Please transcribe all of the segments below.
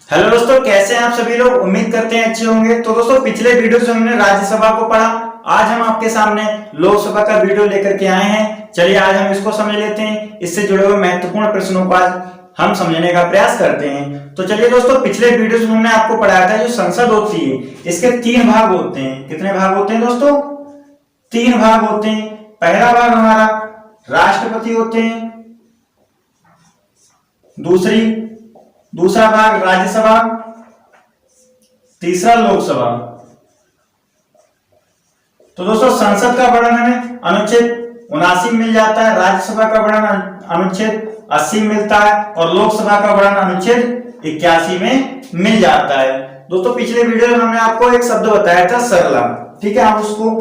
Hello दोस्तों, कैसे हैं आप सभी लोग। उम्मीद करते हैं अच्छे होंगे। तो दोस्तों, पिछले वीडियो से हमने राज्यसभा को पढ़ा। आज हम आपके सामने लोकसभा का वीडियो लेकर के आए हैं। चलिए आज हम इसको समझ लेते हैं। इससे जुड़े हुए महत्वपूर्ण प्रश्नों को आज हम समझने का प्रयास करते हैं। तो चलिए दोस्तों, पिछले वीडियो में हमने आपको पढ़ाया था जो संसद होती है इसके 3 भाग होते हैं। कितने भाग होते हैं दोस्तों? 3 भाग होते हैं। पहला भाग हमारा राष्ट्रपति होते हैं, दूसरा भाग राज्यसभा, तीसरा लोकसभा। तो दोस्तों, संसद का वर्णन हमें अनुच्छेद 79 मिल जाता है, राज्यसभा का वर्णन अनुच्छेद 80 मिलता है और लोकसभा का वर्णन अनुच्छेद 81 में मिल जाता है। दोस्तों, पिछले वीडियो में हमने आपको एक शब्द बताया था सरला। ठीक है, आप उसको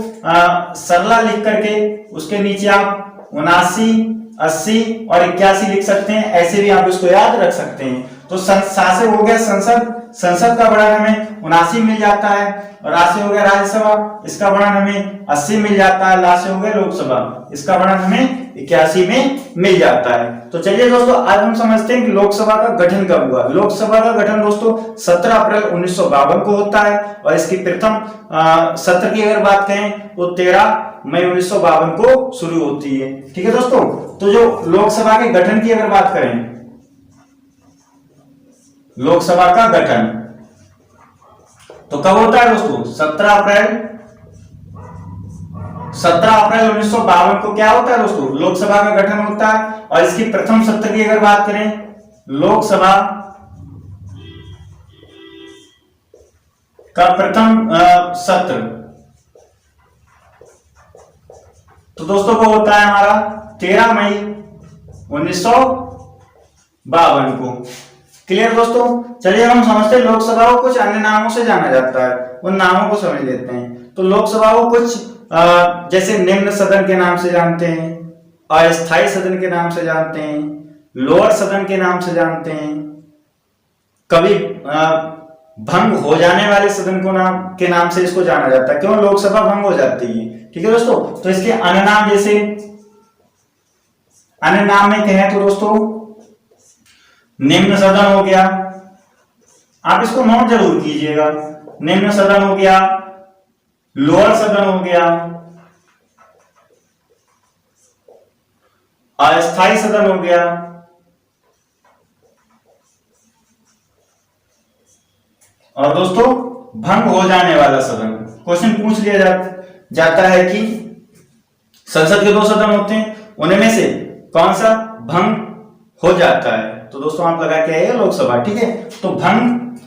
सरला लिख करके उसके नीचे आप 79, 80 और 81 लिख सकते हैं। ऐसे भी आप इसको याद रख सकते हैं। तो से हो गया संसद का वर्णन हमें 79 मिल जाता है, और रा से हो गया राज्यसभा, इसका वर्णन हमें 80 मिल जाता है। ला से हो गया लोकसभा, इसका वर्णन हमें 81 में मिल जाता है। तो चलिए दोस्तों, आज हम समझते हैं कि लोकसभा का गठन कब हुआ। लोकसभा का गठन दोस्तों 17 अप्रैल 1952 को होता है, और इसकी प्रथम सत्र की अगर बात करें तो 13 मई 1952 को शुरू होती है। ठीक है दोस्तों, तो जो लोकसभा के गठन की अगर बात करें, लोकसभा का गठन तो कब होता है दोस्तों? 17 अप्रैल 1952 को क्या होता है दोस्तों? लोकसभा का गठन होता है। और इसकी प्रथम सत्र की अगर बात करें, लोकसभा का प्रथम सत्र तो दोस्तों वो होता है हमारा 13 मई 1952 को। क्लियर दोस्तों? चलिए हम समझते हैं लोकसभा को कुछ अन्य नामों से जाना जाता है, उन नामों को समझ लेते हैं। तो लोकसभा को कुछ जैसे निम्न सदन के नाम से जानते हैं, अस्थायी सदन के नाम से जानते हैं, लोअर सदन के नाम से जानते हैं, कभी भंग हो जाने वाले सदन को के नाम से इसको जाना जाता है। क्यों? लोकसभा भंग हो जाती है। ठीक है दोस्तों, तो इसके अन्य नाम जैसे अन्य नाम में कहें तो दोस्तों निम्न सदन हो गया, आप इसको नोट जरूर कीजिएगा। निम्न सदन हो गया, लोअर सदन हो गया, अस्थायी सदन हो गया, और दोस्तों भंग हो जाने वाला सदन। क्वेश्चन पूछ लिया जाता है कि संसद के 2 सदन होते हैं, उनमें से कौन सा भंग हो जाता है? तो दोस्तों आप लगा के आइए लोकसभा। ठीक है, तो भंग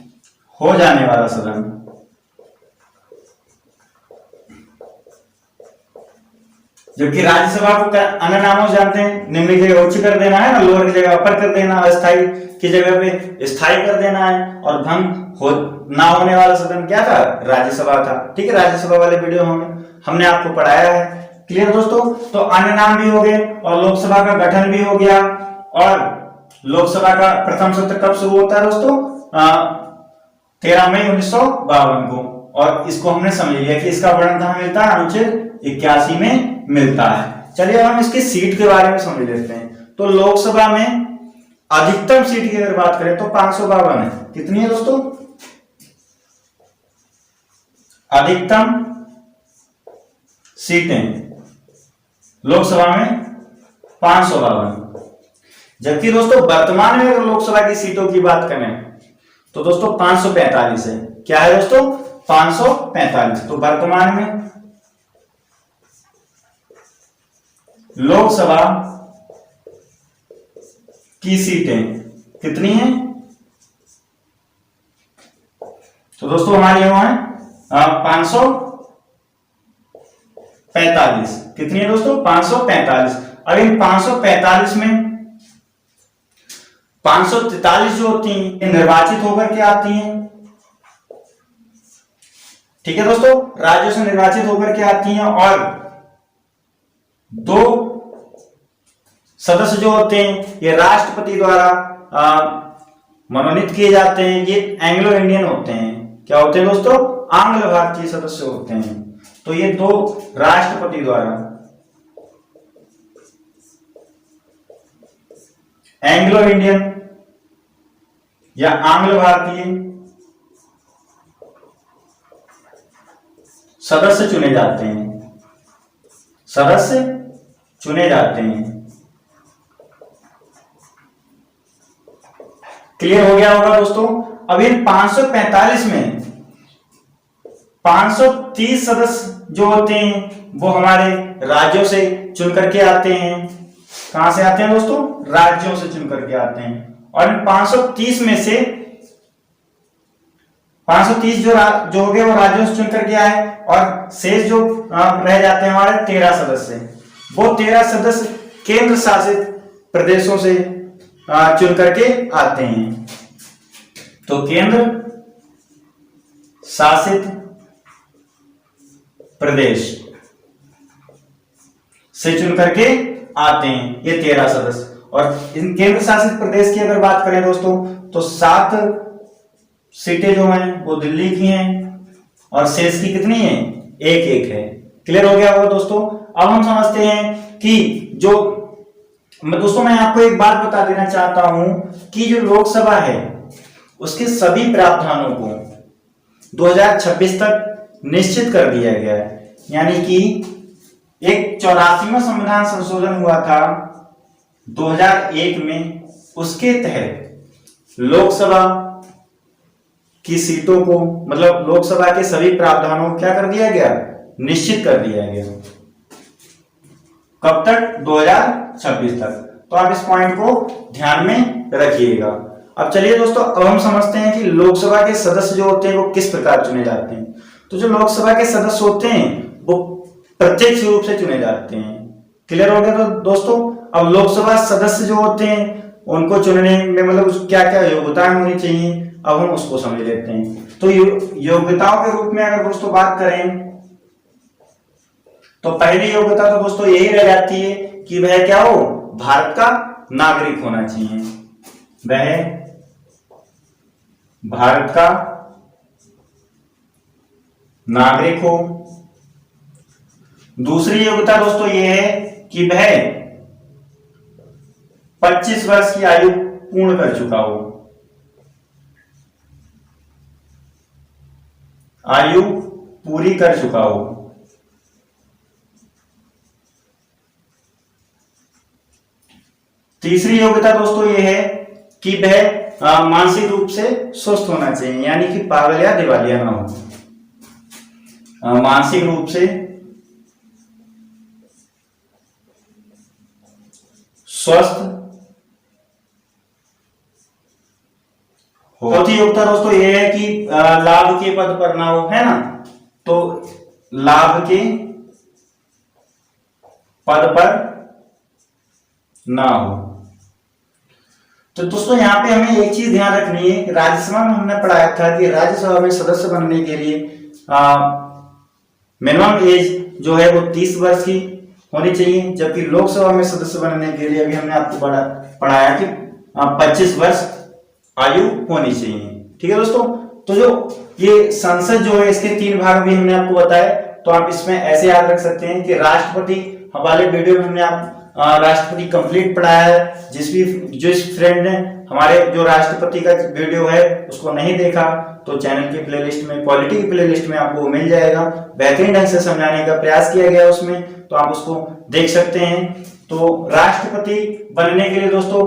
हो जाने वाला सदन, जबकि राज्यसभा को अन्य नामों से जानते हैं। निम्न की जगह उच्च कर देना है ना, लोअर की जगह अपर कर देना, अस्थायी की जगह पे स्थायी कर देना है। और भंग हो ना होने वाला सदन क्या था? राज्यसभा था। ठीक है, राज्यसभा वाले वीडियो हमने आपको पढ़ाया है। क्लियर दोस्तों? तो अन्य नाम भी हो गए और लोकसभा का गठन भी हो गया। और लोकसभा का प्रथम सत्र कब शुरू होता है दोस्तों? 13 मई 1952 को। और इसको हमने समझ लिया कि इसका वर्णन कहां मिलता है? अनुच्छेद 81 में मिलता है। चलिए हम इसकी सीट के बारे में समझ लेते हैं। तो लोकसभा में अधिकतम सीट की अगर बात करें तो 552 है। कितनी है दोस्तों? अधिकतम सीटें लोकसभा में 552। जबकि दोस्तों वर्तमान में अगर लोकसभा की सीटों की बात करें तो दोस्तों 545 है। क्या है दोस्तों? 545। तो वर्तमान में लोकसभा की सीटें कितनी हैं? तो दोस्तों हमारी यहां है 545। कितनी है दोस्तों? 545। अब इन 545 में 543 जो होती हैं ये निर्वाचित होकर के आती हैं। ठीक है दोस्तों, राज्यों से निर्वाचित होकर के आती हैं। और 2 सदस्य जो होते हैं ये राष्ट्रपति द्वारा मनोनीत किए जाते हैं। ये एंग्लो इंडियन होते हैं। क्या होते हैं दोस्तों? आंग्ल भारतीय सदस्य होते हैं। तो ये 2 राष्ट्रपति द्वारा एंग्लो इंडियन या आंग्ल भारतीय सदस्य चुने जाते हैं, सदस्य चुने जाते हैं। क्लियर हो गया होगा दोस्तों। अब इन 545 में 530 सदस्य जो होते हैं वो हमारे राज्यों से चुन करके आते हैं। कहां से आते हैं दोस्तों? राज्यों से चुन करके आते हैं। और इन 530 में से 530 जो हो गए वो राज्यों से चुन करके आए, और शेष जो रह जाते हैं हमारे 13 सदस्य, वो 13 सदस्य केंद्र शासित प्रदेशों से चुन करके आते हैं। तो केंद्र शासित प्रदेश से चुन करके आते हैं ये 13 सदस्य। और इन केंद्र शासित प्रदेश की अगर बात करें दोस्तों तो 7 सीटें जो हैं वो दिल्ली की हैं, और शेष की कितनी है? एक है। क्लियर हो गया होगा दोस्तों। अब हम समझते हैं कि जो दोस्तों मैं आपको एक बात बता देना चाहता हूं कि जो लोकसभा है उसके सभी प्रावधानों को 2026 तक निश्चित कर दिया गया है। यानी कि एक 84वां संविधान संशोधन हुआ था 2001 में, उसके तहत लोकसभा की सीटों को, मतलब लोकसभा के सभी प्रावधानों को क्या कर दिया गया? निश्चित कर दिया गया। कब तक? 2026 तक। तो आप इस पॉइंट को ध्यान में रखिएगा। अब चलिए दोस्तों, अब हम समझते हैं कि लोकसभा के सदस्य जो होते हैं वो किस प्रकार चुने जाते हैं। तो जो लोकसभा के सदस्य होते हैं वो प्रत्यक्ष रूप से चुने जाते हैं। क्लियर हो गया तो दोस्तों। अब लोकसभा सदस्य जो होते हैं उनको चुनने में मतलब क्या क्या योग्यताएं होनी चाहिए, अब हम उसको समझ लेते हैं। तो योग्यताओं के रूप में अगर दोस्तों बात करें तो पहली योग्यता तो दोस्तों यही रह जाती है कि वह क्या हो? भारत का नागरिक होना चाहिए, वह भारत का नागरिक हो। दूसरी योग्यता दोस्तों यह है कि वह 25 वर्ष की आयु पूर्ण कर चुका हो, आयु पूरी कर चुका हो। तीसरी योग्यता दोस्तों यह है कि वह मानसिक रूप से स्वस्थ होना चाहिए, यानी कि पागल या दिवालिया ना हो, मानसिक रूप से स्वस्थ हो। चौथी योग्यता दोस्तों यह है कि लाभ के पद पर ना हो, है ना। तो लाभ के पद पर ना हो। तो दोस्तों यहाँ पे हमें एक चीज ध्यान रखनी है कि राज्यसभा में हमने पढ़ाया था कि राज्यसभा में सदस्य बनने के लिए मिनिमम एज जो है वो 30 वर्ष की होनी चाहिए, जबकि लोकसभा में सदस्य बनने के लिए अभी हमने आपको पढ़ाया कि 25 वर्ष आयु होनी चाहिए। ठीक है दोस्तों। तो जो ये संसद जो है इसके 3 भाग भी हमने आपको बताया, तो आप इसमें ऐसे याद रख सकते हैं कि राष्ट्रपति हमारे वीडियो में हमने आप राष्ट्रपति कंप्लीट पढ़ाया है। जिस फ्रेंड ने हमारे जो राष्ट्रपति का वीडियो है उसको नहीं देखा तो चैनल की प्लेलिस्ट में, पॉलिटी की प्लेलिस्ट में आपको मिल जाएगा। बेहतरीन ढंग से समझाने का प्रयास किया गया उसमें, तो आप उसको देख सकते हैं। तो राष्ट्रपति बनने के लिए दोस्तों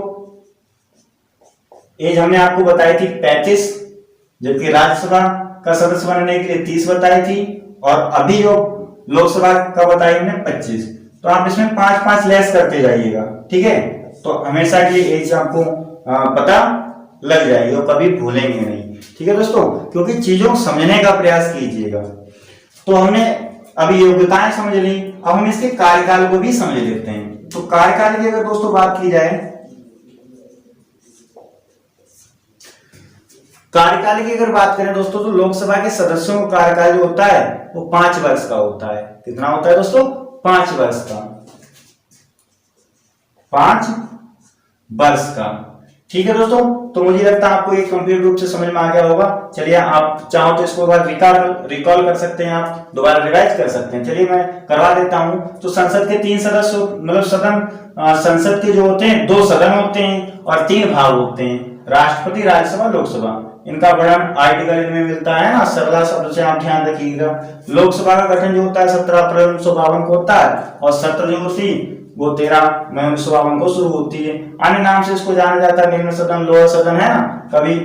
एज हमने आपको बताई थी 35, जबकि राज्यसभा का सदस्य बनने के लिए 30 बताई थी, और अभी जो लोकसभा का बताई हमने 25। तो आप इसमें 5-5 लेस करते जाइएगा, ठीक है। तो हमेशा के लिए एज आपको पता लग जाएगी और कभी भूलेंगे नहीं, ठीक है दोस्तों, क्योंकि चीजों को समझने का प्रयास कीजिएगा। तो हमने अभी योग्यताएं समझ ली, अब हम इसके कार्यकाल को भी समझ लेते हैं। तो कार्यकाल की अगर दोस्तों बात की जाए, कार्यकाल की अगर बात करें दोस्तों तो लोकसभा के सदस्यों का कार्यकाल जो होता है वो 5 वर्ष का होता है। कितना होता है दोस्तों? 5 वर्ष का, 5 वर्ष का, ठीक है दोस्तों, तो मुझे लगता है आपको ये कंप्लीट रूप से समझ में आ गया होगा। चलिए आप चाहो तो इसको बार रिकॉल कर सकते हैं, आप दोबारा रिवाइज कर सकते हैं। चलिए मैं करवा देता हूं। तो संसद के 3 सदस्य, मतलब संसद के जो होते हैं 2 सदन होते हैं और 3 भाग होते हैं, राष्ट्रपति, राज्यसभा, लोकसभा। इनका वर्णन आर्टिकल इनमें मिलता है ना, सरला शब्द से आप ध्यान रखिएगा। लोकसभा का गठन जो होता है 17 अप्रैल 1952 को होता है और सत्र जो होती है वो 13 मई 1952 को शुरू होती है। अन्य नाम से इसको जाना जाता है निम्न सदन, लोअर सदन है ना, कभी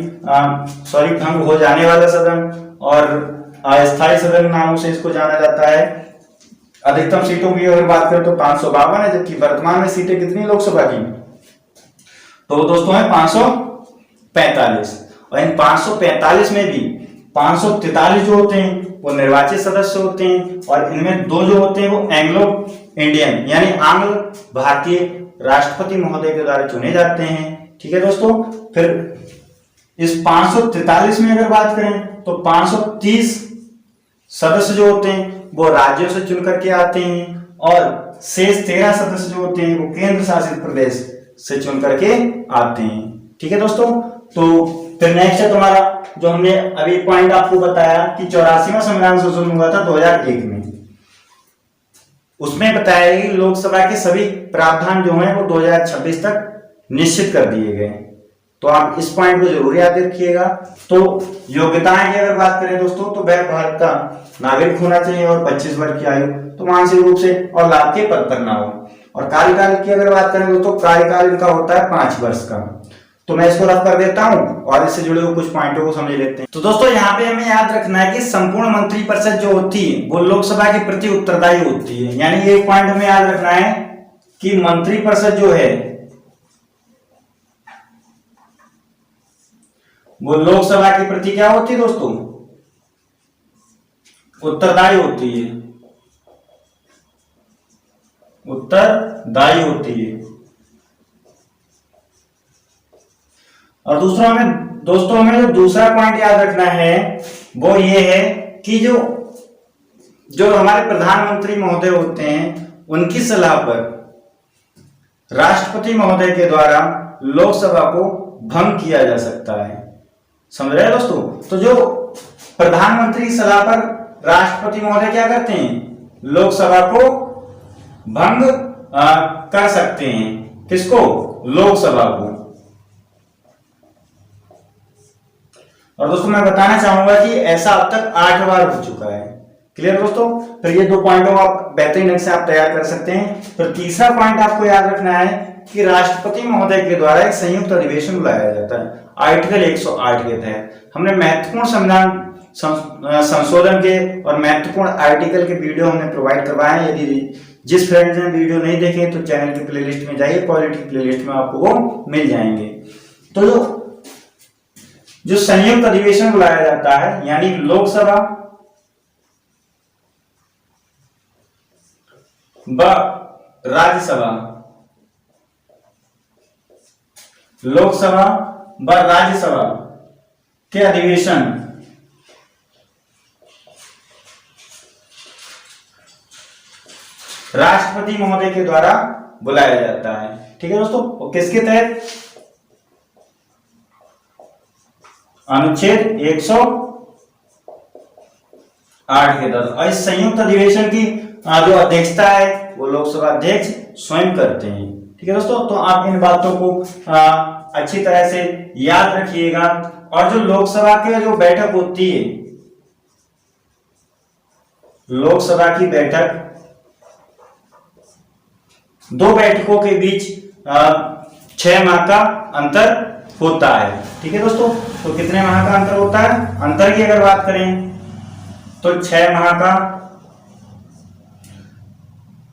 भंग हो जाने वाला सदन, और अस्थायी सदन नामों से इसको जाना जाता है। अधिकतम सीटों की अगर बात करें तो 552 है, जबकि वर्तमान में सीटें कितनी लोकसभा की, तो दोस्तों है 545। और इन 545 में भी 543 जो होते हैं वो निर्वाचित सदस्य होते हैं, और इनमें 2 जो होते हैं वो एंग्लो इंडियन यानी आंग्ल भारतीय राष्ट्रपति महोदय के द्वारा चुने जाते हैं। ठीक है दोस्तों, फिर इस 543 में अगर बात करें तो 530 सदस्य जो होते हैं वो राज्यों से चुन करके आते हैं, और शेष 13 सदस्य जो होते हैं वो केंद्र शासित प्रदेश से चुन करके आते हैं। ठीक है दोस्तों, तो फिर नेक्स्ट है तुम्हारा, जो हमने अभी पॉइंट आपको बताया कि 84वां संविधान संशोधन हुआ था 2001 में, उसमें बताया कि लोकसभा के सभी प्रावधान जो हैं वो 2026 तक निश्चित कर दिए गए। तो आप इस पॉइंट को जरूर याद रखिएगा। तो योग्यताएं की अगर बात करें दोस्तों, तो वह भारत का नागरिक होना चाहिए और 25 वर्ष की आयु, तो मानसिक रूप से, और लाभ के पद पर ना हो। और कार्यकाल की अगर बात करें दोस्तों, कार्यकाल इनका होता है 5 वर्ष का। तो मैं इसको रफ कर देता हूं और इससे जुड़े हुए कुछ पॉइंटों को समझ लेते हैं। तो दोस्तों यहाँ पे हमें याद रखना है कि संपूर्ण मंत्रिपरिषद जो होती है वो लोकसभा के प्रति उत्तरदायी होती है। यानी ये पॉइंट हमें याद रखना है कि मंत्रिपरिषद जो है वो लोकसभा के प्रति क्या होती है दोस्तों, उत्तरदायी होती है, उत्तरदायी होती है। और दूसरा हमें दोस्तों हमें जो दूसरा पॉइंट याद रखना है वो ये है कि जो हमारे प्रधानमंत्री महोदय होते हैं उनकी सलाह पर राष्ट्रपति महोदय के द्वारा लोकसभा को भंग किया जा सकता है। समझ रहे हैं दोस्तों? तो जो प्रधानमंत्री की सलाह पर राष्ट्रपति महोदय क्या करते हैं, लोकसभा को भंग कर सकते हैं। किसको? लोकसभा को। और दोस्तों मैं बताना चाहूंगा कि ऐसा अब तक 8 बार हो चुका है। क्लियर दोस्तों? फिर ये 2 पॉइंटों को आप बेहतरीन ढंग से आप तैयार कर सकते हैं। फिर तीसरा पॉइंट आपको याद रखना है कि राष्ट्रपति महोदय के द्वारा एक संयुक्त अधिवेशन बुलाया जाता है आर्टिकल 108 के तहत। हमने महत्वपूर्ण संविधान संशोधन के और महत्वपूर्ण आर्टिकल के वीडियो हमने प्रोवाइड करवाए हैं। यदि जिस फ्रेंड्स ने वीडियो नहीं देखे तो चैनल की प्लेलिस्ट में जाइए, पॉलिटी प्लेलिस्ट में आपको वो मिल जाएंगे। तो जो संयुक्त अधिवेशन बुलाया जाता है यानी लोकसभा व राज्यसभा, लोकसभा व राज्यसभा के अधिवेशन राष्ट्रपति महोदय के द्वारा बुलाया जाता है। ठीक है दोस्तों? और किसके तहत? अनुच्छेद 108 के तहत। और इस संयुक्त अधिवेशन की जो अध्यक्षता है वो लोकसभा अध्यक्ष स्वयं करते हैं। ठीक है दोस्तों? तो आप इन बातों को अच्छी तरह से याद रखिएगा। और जो लोकसभा की जो बैठक होती है, लोकसभा की बैठक 2 बैठकों के बीच 6 माह का अंतर होता है। ठीक है दोस्तों? तो कितने माह का अंतर होता है? अंतर की अगर बात करें तो 6 माह का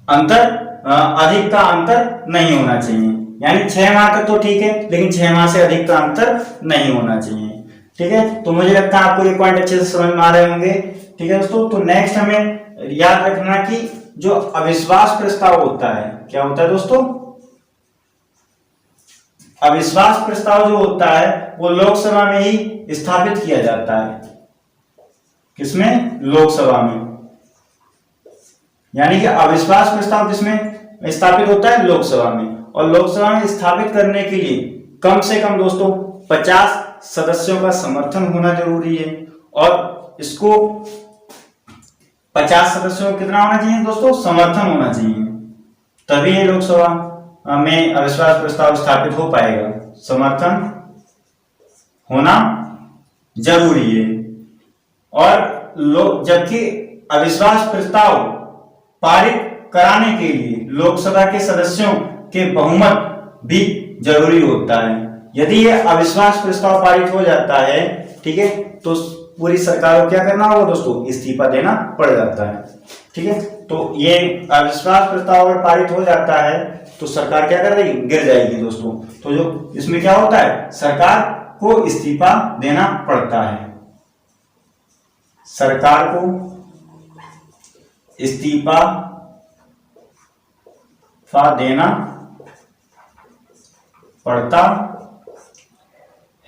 अंतर, अधिक का अंतर नहीं होना चाहिए। यानी 6 माह तक तो ठीक है, लेकिन 6 माह से अधिक का अंतर नहीं होना चाहिए। ठीक है? तो मुझे लगता है आपको ये पॉइंट अच्छे से समझ में आ रहे होंगे। ठीक है दोस्तों? तो नेक्स्ट हमें याद रखना कि जो अविश्वास प्रस्ताव होता है, क्या होता है दोस्तों? अविश्वास प्रस्ताव जो होता है वो लोकसभा में ही स्थापित किया जाता है। किसमें? लोकसभा में। यानी कि अविश्वास प्रस्ताव किसमें स्थापित होता है? लोकसभा में। और लोकसभा में स्थापित करने के लिए कम से कम दोस्तों 50 सदस्यों का समर्थन होना जरूरी है। और इसको 50 सदस्यों को कितना होना चाहिए दोस्तों, समर्थन होना चाहिए, तभी ये लोकसभा में अविश्वास प्रस्ताव स्थापित हो पाएगा। समर्थन होना जरूरी है। और जबकि अविश्वास प्रस्ताव पारित कराने के लिए लोकसभा के सदस्यों के बहुमत भी जरूरी होता है। यदि ये अविश्वास प्रस्ताव पारित हो जाता है, ठीक है, तो पूरी सरकार को क्या करना होगा दोस्तों, इस्तीफा देना पड़ जाता है। ठीक है, तो ये अविश्वास प्रस्ताव अगर पारित हो जाता है तो सरकार क्या कर देगी, गिर जाएगी दोस्तों। तो जो इसमें क्या होता है, सरकार को इस्तीफा देना पड़ता है, सरकार को इस्तीफा देना पड़ता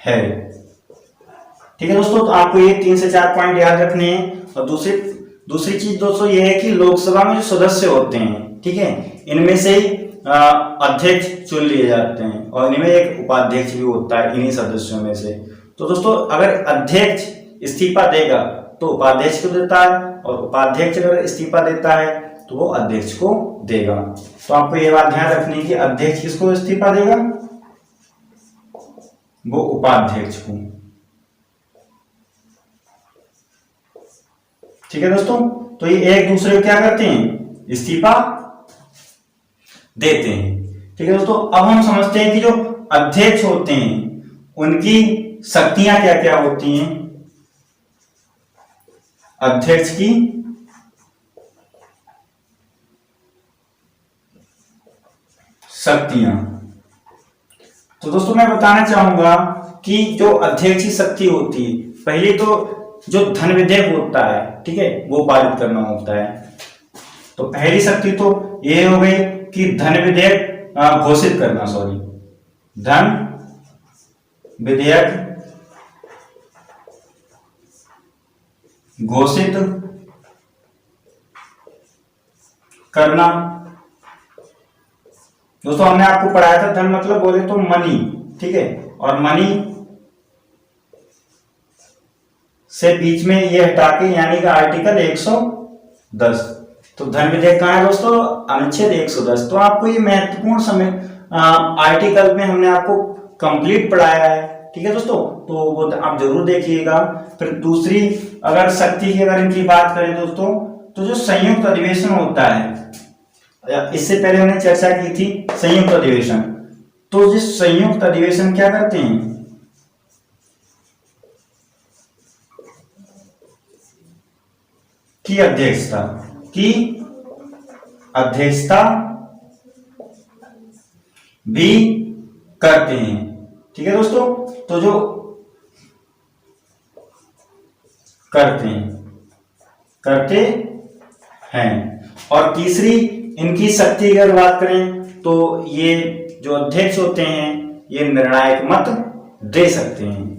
है। ठीक है दोस्तों, तो आपको ये 3 से 4 पॉइंट याद रखने हैं। और दूसरी चीज दोस्तों ये है कि लोकसभा में जो सदस्य होते हैं, ठीक है, इनमें से ही अध्यक्ष चुन लिए जाते हैं और इनमें एक उपाध्यक्ष भी होता है इन्हीं सदस्यों में से। तो दोस्तों अगर अध्यक्ष इस्तीफा देगा तो उपाध्यक्ष को देता है, और उपाध्यक्ष अगर इस्तीफा देता है तो वो अध्यक्ष को देगा। तो आपको ये बात ध्यान रखनी है कि अध्यक्ष किसको इस्तीफा देगा, वो उपाध्यक्ष को। ठीक है दोस्तों, तो ये एक दूसरे को क्या करते हैं, इस्तीफा देते हैं। ठीक है दोस्तों, अब हम समझते हैं कि जो अध्यक्ष होते हैं उनकी शक्तियां क्या क्या होती हैं। अध्यक्ष की शक्तियां, तो दोस्तों मैं बताना चाहूंगा कि जो अध्यक्ष की शक्ति होती है, पहले तो जो धन विधेयक होता है, ठीक है, वो पारित करना होता है। तो पहली शक्ति तो ये हो गई कि धन विधेयक घोषित करना, धन विधेयक घोषित करना। दोस्तों हमने आपको पढ़ाया था धन मतलब बोले तो मनी, ठीक है, और मनी से बीच में ये हटा के यानी कि आर्टिकल 110। तो धन विधेयक कहाँ है दोस्तों, अनुच्छेद 110। तो आपको ये महत्वपूर्ण समय आर्टिकल में हमने आपको कंप्लीट पढ़ाया है। ठीक है दोस्तों, तो वो आप जरूर देखिएगा। फिर दूसरी अगर शक्ति की अगर इनकी बात करें दोस्तों, तो जो संयुक्त अधिवेशन होता है, इससे पहले हमने चर्चा की थी संयुक्त अधिवेशन। तो जिस संयुक्त अधिवेशन क्या करते हैं, की अध्यक्षता भी करते हैं। ठीक है दोस्तों, तो जो करते हैं। और तीसरी इनकी शक्ति की अगर बात करें तो ये जो अध्यक्ष होते हैं ये निर्णायक मत दे सकते हैं।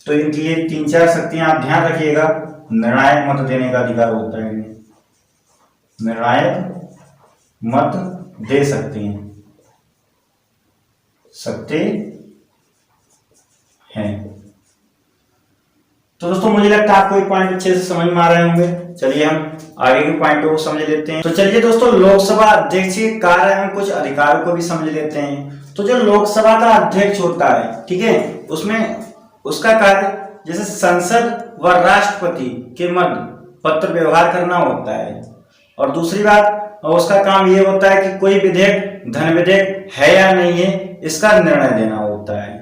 तो इनकी ये 3-4 शक्तियां आप ध्यान रखिएगा। निर्णायक मत देने का अधिकार होता है, निर्णायक मत दे सकते हैं। तो दोस्तों मुझे लगता है आपको ये पॉइंट अच्छे से समझ में आ रहे होंगे। चलिए हम आगे के पॉइंट को समझ लेते हैं। तो चलिए दोस्तों लोकसभा अध्यक्ष के कार्य एवं कुछ अधिकारों को भी समझ लेते हैं। तो जो लोकसभा का अध्यक्ष होता है, ठीक है, उसमें उसका कार्य जैसे संसद व राष्ट्रपति के मध्य पत्र व्यवहार करना होता है। और दूसरी बात उसका काम ये होता है कि कोई विधेयक धन विधेयक है या नहीं है इसका निर्णय देना होता है।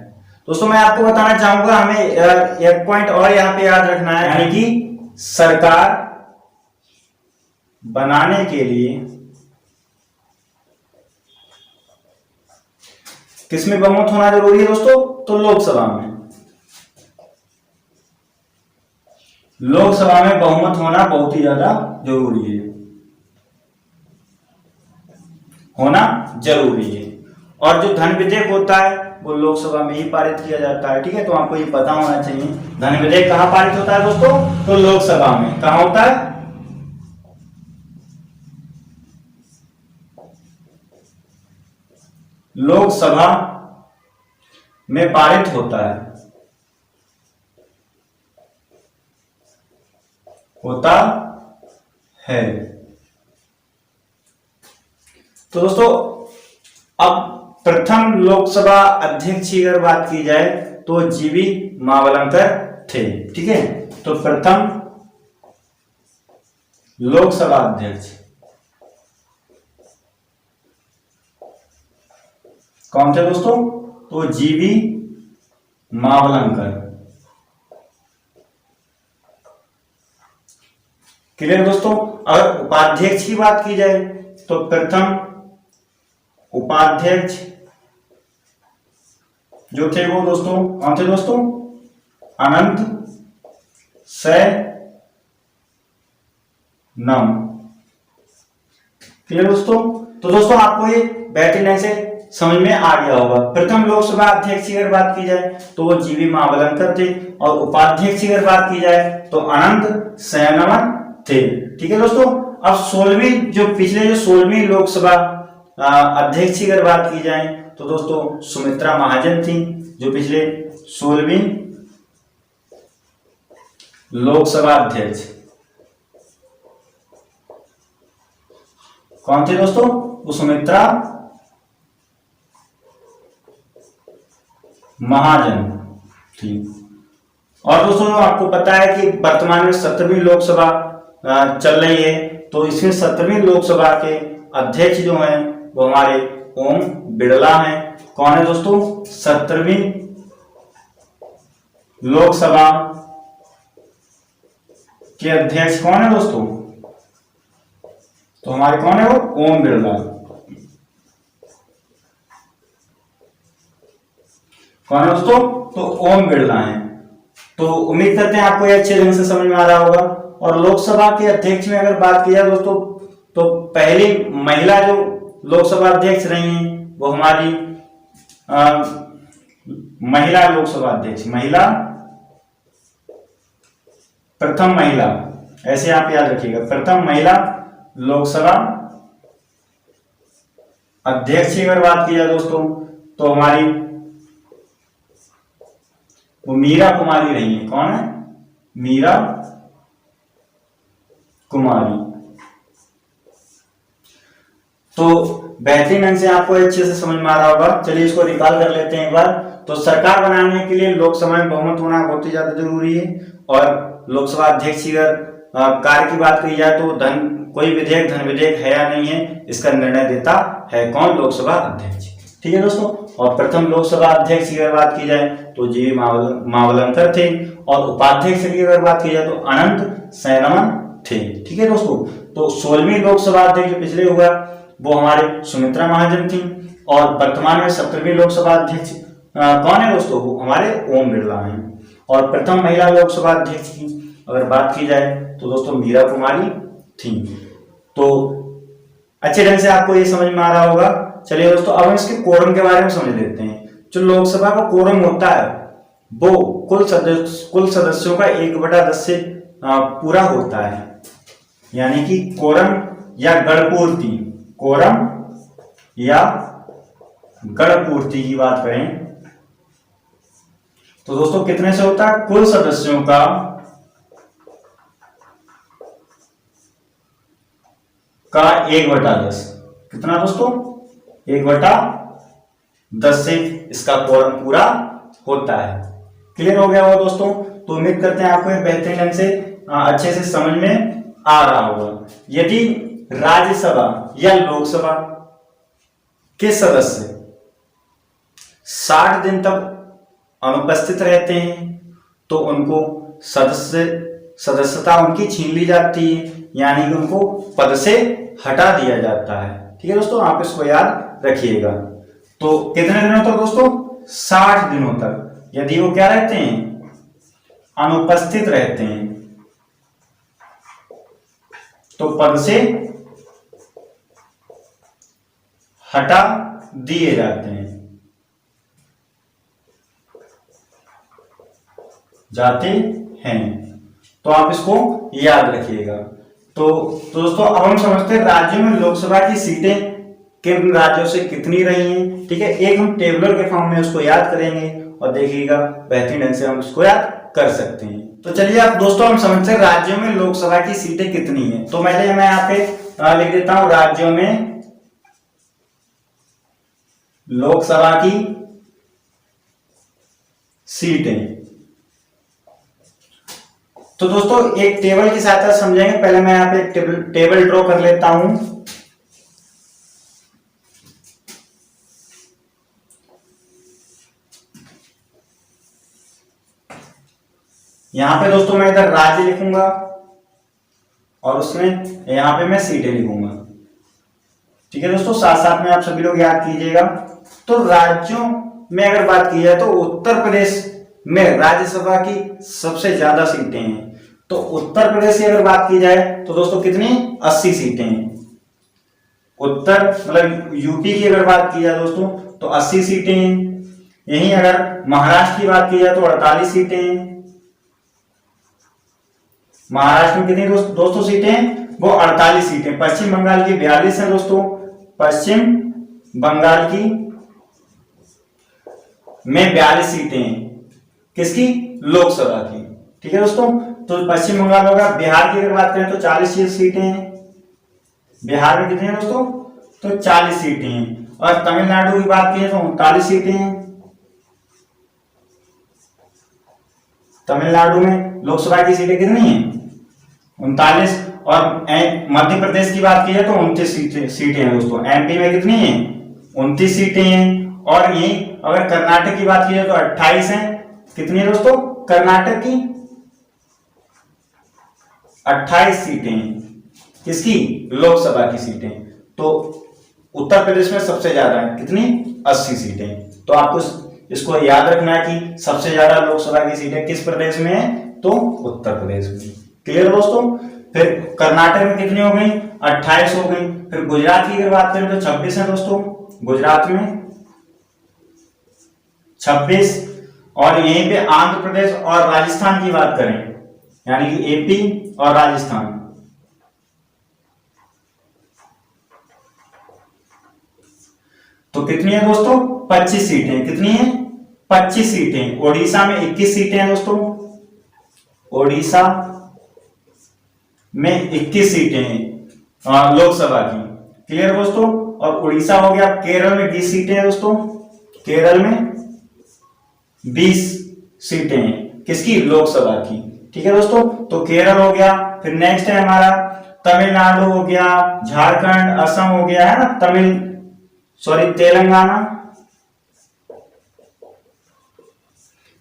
दोस्तों मैं आपको बताना चाहूंगा, हमें एक पॉइंट और यहाँ पे याद रखना है, यानी कि सरकार बनाने के लिए किसमें बहुमत होना जरूरी है दोस्तों, तो लोकसभा में बहुमत होना बहुत ही ज्यादा जरूरी है, और जो धन विधेयक होता है वो लोकसभा में ही पारित किया जाता है। ठीक है, तो आपको ये पता होना चाहिए धन विधेयक कहां पारित होता है दोस्तों, तो लोकसभा में। कहां होता है, लोकसभा में पारित होता है। तो दोस्तों अब प्रथम लोकसभा अध्यक्ष की अगर बात की जाए तो जीवी मावलंकर थे। ठीक है, तो प्रथम लोकसभा अध्यक्ष कौन थे दोस्तों? तो जीवी मावलंकर। क्लियर दोस्तों? अगर उपाध्यक्ष की बात की जाए तो प्रथम उपाध्यक्ष जो थे वो दोस्तों कौन थे दोस्तों? अनंत सैनम। क्लियर दोस्तों? तो दोस्तों आपको ये बेहतरीन लाइन से समझ में आ गया होगा। प्रथम लोकसभा अध्यक्ष की अगर बात की जाए तो वो जीवी मावलंकर थे और उपाध्यक्ष की अगर बात की जाए तो अनंत सैनम थे। ठीक है दोस्तों, अब 16वीं लोकसभा अध्यक्ष की अगर बात की जाए तो दोस्तों सुमित्रा महाजन थी, जो पिछले 16वीं लोकसभा अध्यक्ष कौन थे दोस्तों? वो सुमित्रा महाजन थी। और दोस्तों आपको पता है कि वर्तमान में 17वीं लोकसभा चल रही है, तो इसमें 17वीं लोकसभा के अध्यक्ष जो हैं वो हमारे ओम बिड़ला हैं। कौन है दोस्तों? 17वीं लोकसभा के अध्यक्ष कौन है दोस्तों? तो हमारे कौन है वो? ओम बिड़ला। कौन है दोस्तों? तो ओम बिड़ला हैं। तो उम्मीद करते हैं आपको ये अच्छे ढंग से समझ में आ रहा होगा। और लोकसभा के अध्यक्ष में अगर बात की जाए दोस्तों तो पहली महिला जो लोकसभा अध्यक्ष रही हैं वो हमारी महिला लोकसभा अध्यक्ष, प्रथम महिला, ऐसे आप याद रखिएगा, प्रथम महिला लोकसभा अध्यक्ष की अगर बात की जाए दोस्तों तो हमारी वो मीरा कुमारी रही है। कौन है? मीरा कुमारी। तो बेहतरीन ढंग से आपको अच्छे से समझ में आ रहा होगा। चलिए इसको रिकॉल कर लेते हैं एक बार। तो सरकार बनाने के लिए लोकसभा में बहुमत होना बहुत ही ज्यादा जरूरी है। और लोकसभा अध्यक्ष की अगर कार्य की बात की जाए तो कोई विधेयक धन विधेयक है या नहीं है, इसका निर्णय देता है कौन? लोकसभा अध्यक्ष। ठीक है दोस्तों, और प्रथम लोकसभा अध्यक्ष की अगर बात की जाए तो जीवी मावलंकर थे और उपाध्यक्ष की अगर बात की जाए तो अनंत सैनम थे। ठीक है दोस्तों, तो 16वीं लोकसभा अध्यक्ष जो पिछले हुआ वो हमारे सुमित्रा महाजन थी और वर्तमान में 17वीं लोकसभा अध्यक्ष कौन है दोस्तों? वो हमारे ओम बिड़ला हैं। और प्रथम महिला लोकसभा अध्यक्ष की अगर बात की जाए तो दोस्तों मीरा कुमारी थी। तो अच्छे ढंग से आपको ये समझ में आ रहा होगा। चलिए दोस्तों अब हम इसके कोरम के बारे में समझ लेते हैं। जो लोकसभा का कोरम होता है वो कुल सदस्यों का 1/10 से पूरा होता है, यानी कि कोरम या गणपूर्ति, कोरम या गणपूर्ति की बात करें तो दोस्तों कितने से होता है? कुल सदस्यों का 1/10। कितना दोस्तों? 1/10 से इसका कोरम पूरा होता है। क्लियर हो गया होगा दोस्तों? तो उम्मीद करते हैं आपको बेहतरीन ढंग से अच्छे से समझ में आ रहा होगा। यदि राज्यसभा या लोकसभा के सदस्य 60 दिन तक अनुपस्थित रहते हैं तो उनको सदस्यता उनकी छीन ली जाती है, यानी कि उनको पद से हटा दिया जाता है। ठीक है दोस्तों, आप इसको याद रखिएगा। तो कितने दिनों तक दोस्तों? 60 दिनों तक। यदि वो क्या रहते हैं? अनुपस्थित रहते हैं तो पद से हटा दिए जाते हैं, तो आप इसको याद रखिएगा। तो दोस्तों अब हम समझते हैं राज्यों में लोकसभा की सीटें किन राज्यों से कितनी रही हैं। ठीक है, एक हम टेबलर के फॉर्म में उसको याद करेंगे और देखिएगा बेहतरीन ढंग से हम उसको याद कर सकते हैं। तो चलिए अब दोस्तों हम समझते हैं राज्यों में लोकसभा की सीटें कितनी है। तो मैं यहाँ पे लिख देता हूं राज्यों में लोकसभा की सीटें। तो दोस्तों एक टेबल की सहायता से समझेंगे। पहले मैं यहाँ पे एक टेबल ड्रॉ कर लेता हूं। यहां पे दोस्तों मैं इधर राज्य लिखूंगा और उसमें यहां पे मैं सीटें लिखूंगा। ठीक है दोस्तों, साथ साथ में आप सभी लोग याद कीजिएगा। तो राज्यों में अगर बात की जाए तो उत्तर प्रदेश में राज्यसभा की सबसे ज्यादा सीटें हैं। तो उत्तर प्रदेश की अगर बात की जाए तो दोस्तों कितनी 80 सीटें हैं। उत्तर मतलब यूपी की अगर बात की जाए दोस्तों तो 80 सीटें हैं। यहीं अगर महाराष्ट्र की बात की जाए तो 48 सीटें हैं। महाराष्ट्र में कितनी दोस्तों सीटें हैं? वो 48 सीटें। पश्चिम बंगाल की 42 है दोस्तों। पश्चिम बंगाल की में 42 सीटें हैं किसकी? लोकसभा की। ठीक है दोस्तों, तो पश्चिम बंगाल होगा। बिहार की अगर बात करें तो 40 सीटें हैं। बिहार में कितनी है दोस्तों? तो 40 सीटें हैं। और तमिलनाडु की बात की तो 39 सीटें हैं। तमिलनाडु में लोकसभा की सीटें कितनी हैं? 39। और मध्य प्रदेश की बात की जाए तो 29 सीटें हैं दोस्तों। एमपी में कितनी है? 29 सीटें हैं। और यही अगर कर्नाटक की बात की जाए तो 28 है। कितनी है दोस्तों? कर्नाटक की 28 सीटें हैं किसकी? लोकसभा की सीटें। तो उत्तर प्रदेश में सबसे ज्यादा है कितनी? 80 सीटें। तो आपको इसको याद रखना है कि सबसे ज्यादा लोकसभा की सीटें किस प्रदेश में है? तो उत्तर प्रदेश में। क्लियर दोस्तों? फिर कर्नाटक में कितनी हो गई? 28 हो गई। फिर गुजरात की अगर बात करें तो 26 है दोस्तों। गुजरात में 26। और यहीं पे आंध्र प्रदेश और राजस्थान की बात करें यानी कि एपी और राजस्थान, तो कितनी है दोस्तों? 25 सीटें। कितनी है? 25 सीटें। ओडिशा में 21 सीटें हैं दोस्तों। ओडिशा में 21 सीटें हैं लोकसभा की। क्लियर दोस्तों? और उड़ीसा हो गया। केरल में 20 सीटें हैं दोस्तों। केरल में 20 सीटें हैं किसकी? लोकसभा की। ठीक है दोस्तों, तो केरल हो गया। फिर नेक्स्ट है हमारा तमिलनाडु हो गया, झारखंड, असम हो गया है ना, तेलंगाना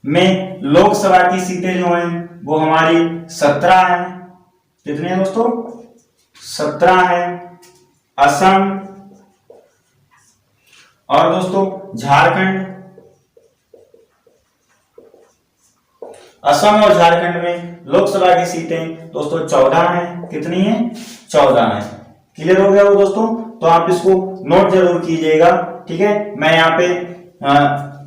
में लोकसभा की सीटें जो हैं वो हमारी 17 हैं। कितनी है दोस्तों? 17 है। असम और दोस्तों झारखंड, असम और झारखंड में लोकसभा की सीटें दोस्तों 14 हैं। कितनी है? 14 है। क्लियर हो गया वो दोस्तों? तो आप इसको नोट जरूर कीजिएगा। ठीक है, मैं यहाँ पे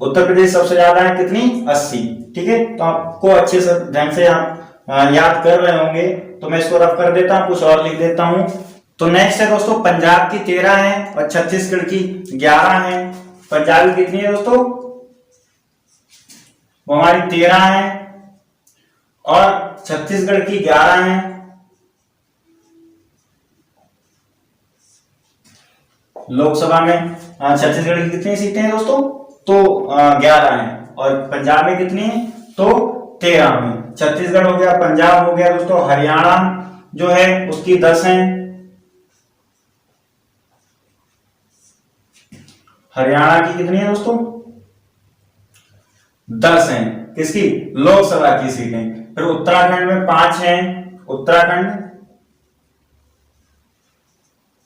उत्तर प्रदेश सबसे ज्यादा है कितनी? 80। ठीक है, तो आपको अच्छे से ढंग से आप याद कर रहे होंगे। तो मैं इसको रफ कर देता हूँ, कुछ और लिख देता हूँ। तो नेक्स्ट है दोस्तों पंजाब की 13 है और छत्तीसगढ़ की 11 है। पंजाब की कितनी है दोस्तों? वो हमारी 13 है और छत्तीसगढ़ की 11 है। लोकसभा में छत्तीसगढ़ की कितनी सीटें हैं दोस्तों? तो 11 है। और पंजाब में कितनी है? तो 13 में। छत्तीसगढ़ हो गया, पंजाब हो गया दोस्तों। हरियाणा जो है उसकी 10 है। हरियाणा की कितनी है दोस्तों? 10 है किसकी? लोकसभा की सीटें। फिर उत्तराखंड में 5 है। उत्तराखंड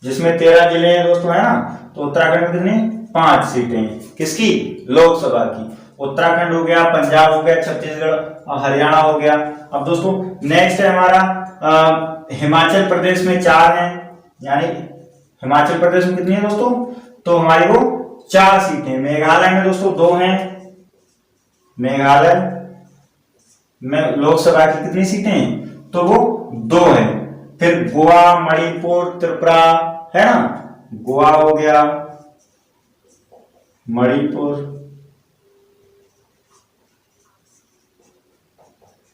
जिसमें 13 जिले हैं दोस्तों, है ना, तो उत्तराखंड में कितनी? 5 सीटें किसकी? लोकसभा की। उत्तराखंड हो गया, पंजाब हो गया, छत्तीसगढ़, हरियाणा हो गया। अब दोस्तों नेक्स्ट है हमारा हिमाचल प्रदेश में 4 है। यानी हिमाचल प्रदेश में कितनी है दोस्तों? तो हमारी वो 4 सीटें। मेघालय में दोस्तों 2 हैं। मेघालय में लोकसभा की कितनी सीटें हैं? तो वो 2 है। फिर गोवा, मणिपुर, त्रिपुरा, है ना, गोवा हो गया, मणिपुर,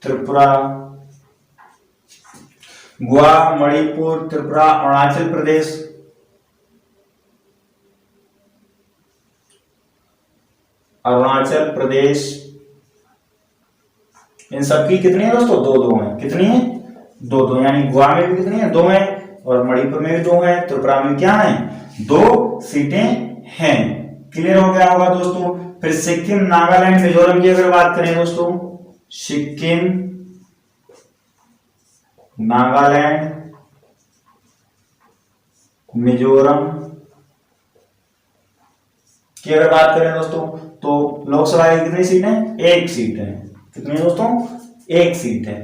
त्रिपुरा, गोवा, मणिपुर, त्रिपुरा, अरुणाचल प्रदेश, अरुणाचल प्रदेश, इन सबकी कितनी है दोस्तों? दो दो है। कितनी है? दो दो, यानी गोवा में भी कितनी है? दो है, और मणिपुर में भी दो है, त्रिपुरा में क्या है? दो सीटें हैं। क्लियर हो गया होगा दोस्तों। फिर सिक्किम, नागालैंड, मिजोरम की अगर बात करें दोस्तों, सिक्किम, नागालैंड, मिजोरम की अगर बात करें दोस्तों, तो लोकसभा की कितनी सीट है? एक सीट है। कितनी है दोस्तों? एक सीट है।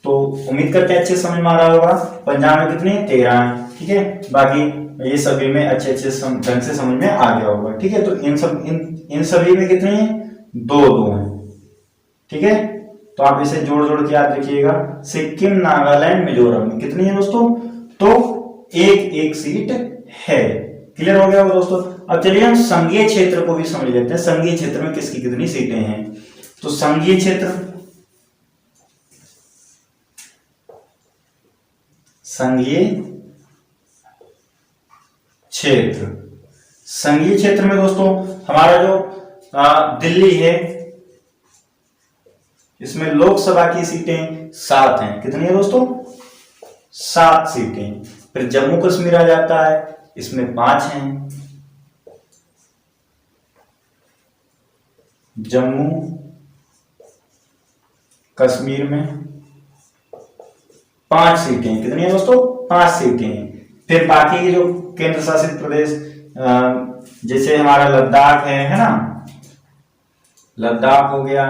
तो उम्मीद करते हैं अच्छे समझ में आ रहा होगा। पंजाब में कितनी? 13 है। ठीक है, बाकी ये सभी में अच्छे ढंग से समझ में आ गया होगा। ठीक है, तो इन सभी में कितनी है? दो दो है। ठीक है, तो आप इसे जोड़ जोड़ के याद रखिएगा। सिक्किम, नागालैंड, मिजोरम में कितनी है दोस्तों? तो एक एक सीट है। क्लियर हो गया होगा दोस्तों। अब चलिए हम संघीय क्षेत्र को भी समझ लेते हैं। संघीय क्षेत्र में किसकी कितनी सीटें हैं? तो संघीय क्षेत्र, संघीय क्षेत्र, संघीय क्षेत्र में दोस्तों हमारा जो दिल्ली है, इसमें लोकसभा की सीटें 7 हैं। कितनी है दोस्तों? 7 सीटें। फिर जम्मू कश्मीर आ जाता है, इसमें 5 हैं। जम्मू कश्मीर में 5 सीटें। कितनी है दोस्तों? 5 सीटें। फिर बाकी के जो केंद्र शासित प्रदेश, जैसे हमारा लद्दाख है ना, लद्दाख हो गया,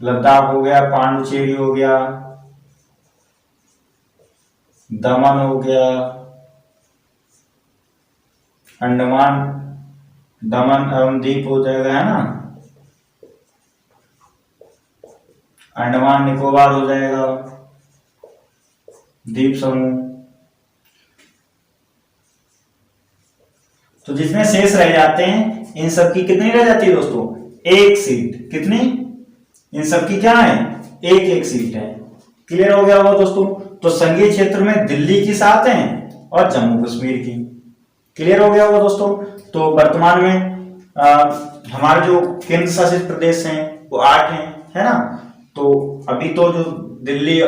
लद्दाख हो गया, पांडिचेरी हो गया, दमन हो गया, अंडमान, दमन एवं द्वीप हो जाएगा, है ना, अंडमान निकोबार हो जाएगा, द्वीप समूह। तो जिसमें शेष रह जाते हैं, इन सब की कितनी रह जाती है दोस्तों? एक सीट। कितनी? इन सब की क्या है? एक एक सीट है। क्लियर हो गया होगा दोस्तों। तो संघीय क्षेत्र में दिल्ली की 7 हैं और जम्मू कश्मीर की। क्लियर हो गया होगा दोस्तों। तो वर्तमान में हमारे जो केंद्र शासित प्रदेश हैं वो 8 हैं, है ना। तो अभी तो जो दिल्ली,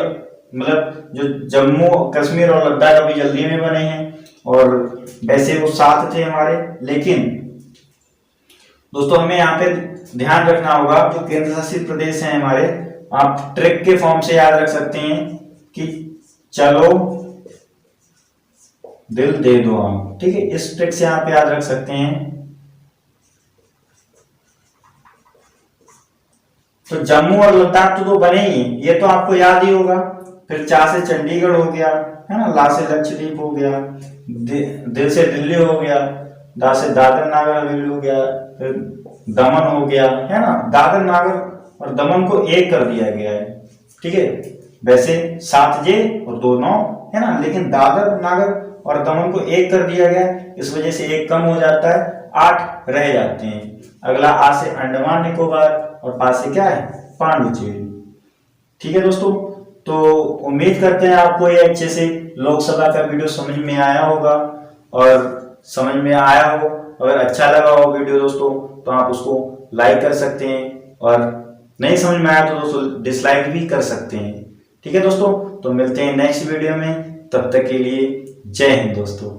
मतलब जो जम्मू कश्मीर और लद्दाख अभी जल्दी में बने हैं, और वैसे वो 7 थे हमारे। लेकिन दोस्तों हमें यहाँ पे ध्यान रखना होगा, जो केंद्र शासित प्रदेश हैं हमारे, आप ट्रिक के फॉर्म से याद रख सकते हैं कि चलो दिल दे दो हम। ठीक है, इस ट्रिक से यहाँ पे याद रख सकते हैं। तो जम्मू और लद्दाख तो बने ही, ये तो आपको याद ही होगा। फिर चा से चंडीगढ़ हो गया, है ना, ला से लक्षद्वीप हो गया, दिल से दिल्ली हो गया, दा से दादर नागर हवेली हो गया, फिर दमन हो गया, है ना। दादर नागर और दमन को एक कर दिया गया है। ठीक है, वैसे 7 जे और 2 9, है ना, लेकिन दादर नागर और दमन को एक कर दिया गया, इस वजह से एक कम हो जाता है, 8 रह जाते हैं। अगला आ से अंडमान निकोबार और पा से क्या है? पांडिचेरी। ठीक है दोस्तों, तो उम्मीद करते हैं आपको ये अच्छे से लोकसभा का वीडियो समझ में आया होगा, और समझ में आया हो, अगर अच्छा लगा हो वीडियो दोस्तों, तो आप उसको लाइक कर सकते हैं, और नहीं समझ में आया तो दोस्तों डिसलाइक भी कर सकते हैं। ठीक है दोस्तों, तो मिलते हैं नेक्स्ट वीडियो में, तब तक के लिए जय हिंद दोस्तों।